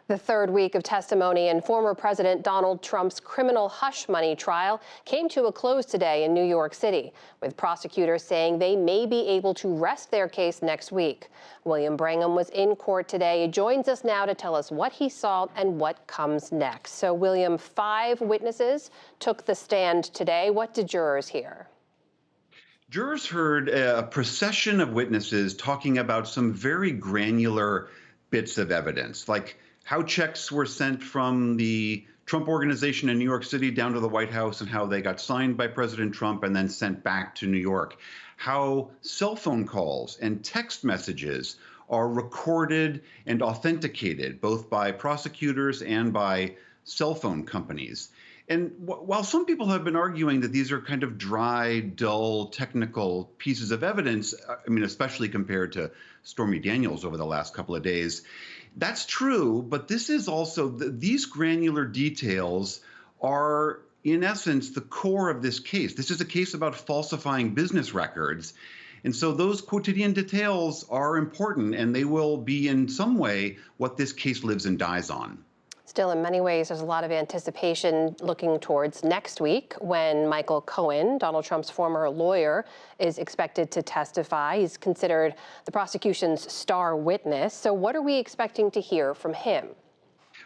The third week of testimony in former President Donald Trump's criminal hush money trial came to a close today in New York City, with prosecutors saying they may be able to rest their case next week. William Brangham was in court today. He joins us now to tell us what he saw and what comes next. So, William, 5 witnesses took the stand today. What did jurors hear? Jurors heard a procession of witnesses talking about some very granular bits of evidence, like how checks were sent from the Trump Organization in New York City down to the White House and how they got signed by President Trump and then sent back to New York, how cell phone calls and text messages are recorded and authenticated both by prosecutors and by cell phone companies. And while some people have been arguing that these are kind of dry, dull, technical pieces of evidence, I mean, especially compared to Stormy Daniels over the last couple of days, that's true. But this is also, these granular details are, in essence, the core of this case. This is a case about falsifying business records. And so those quotidian details are important, and they will be in some way what this case lives and dies on. Still, in many ways, there's a lot of anticipation looking towards next week when Michael Cohen, Donald Trump's former lawyer, is expected to testify. He's considered the prosecution's star witness. So what are we expecting to hear from him?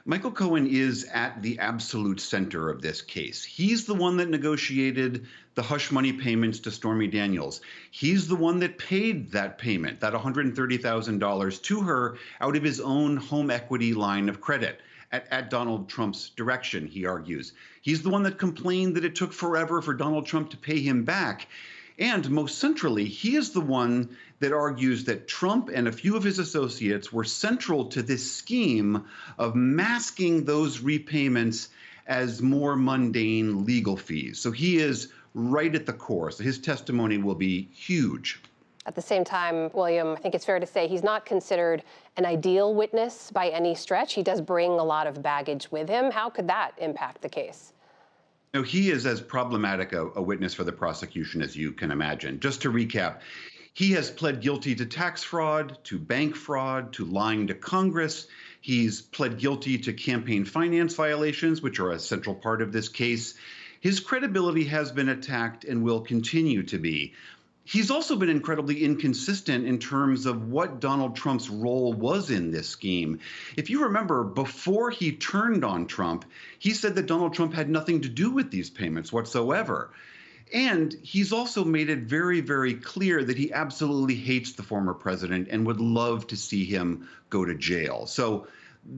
Michael Cohen is at the absolute center of this case. He's the one that negotiated the hush money payments to Stormy Daniels. He's the one that paid that payment, that $130,000 to her out of his own home equity line of credit. At Donald Trump's direction, he argues. He's the one that complained that it took forever for Donald Trump to pay him back. And most centrally, he is the one that argues that Trump and a few of his associates were central to this scheme of masking those repayments as more mundane legal fees. So he is right at the core. So his testimony will be huge. At the same time, William, I think it's fair to say he's not considered an ideal witness by any stretch. He does bring a lot of baggage with him. How could that impact the case? No, he is as problematic a witness for the prosecution as you can imagine. Just to recap, he has pled guilty to tax fraud, to bank fraud, to lying to Congress. He's pled guilty to campaign finance violations, which are a central part of this case. His credibility has been attacked and will continue to be. He's also been incredibly inconsistent in terms of what Donald Trump's role was in this scheme. If you remember, before he turned on Trump, he said that Donald Trump had nothing to do with these payments whatsoever. And he's also made it very, very clear that he absolutely hates the former president and would love to see him go to jail. So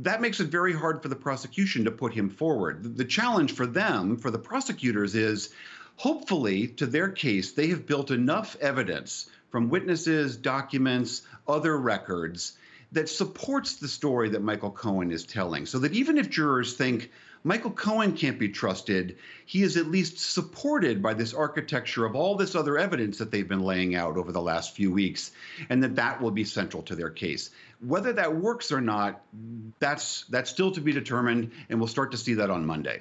that makes it very hard for the prosecution to put him forward. The challenge for them, for the prosecutors, is hopefully, to their case, they have built enough evidence from witnesses, documents, other records that supports the story that Michael Cohen is telling, so that even if jurors think Michael Cohen can't be trusted, he is at least supported by this architecture of all this other evidence that they've been laying out over the last few weeks, and that will be central to their case. Whether that works or not, that's still to be determined, and we'll start to see that on Monday.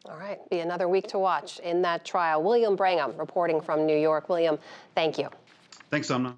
All right, be another week to watch in that trial. William Brangham reporting from New York. William, thank you. Thanks, Amna.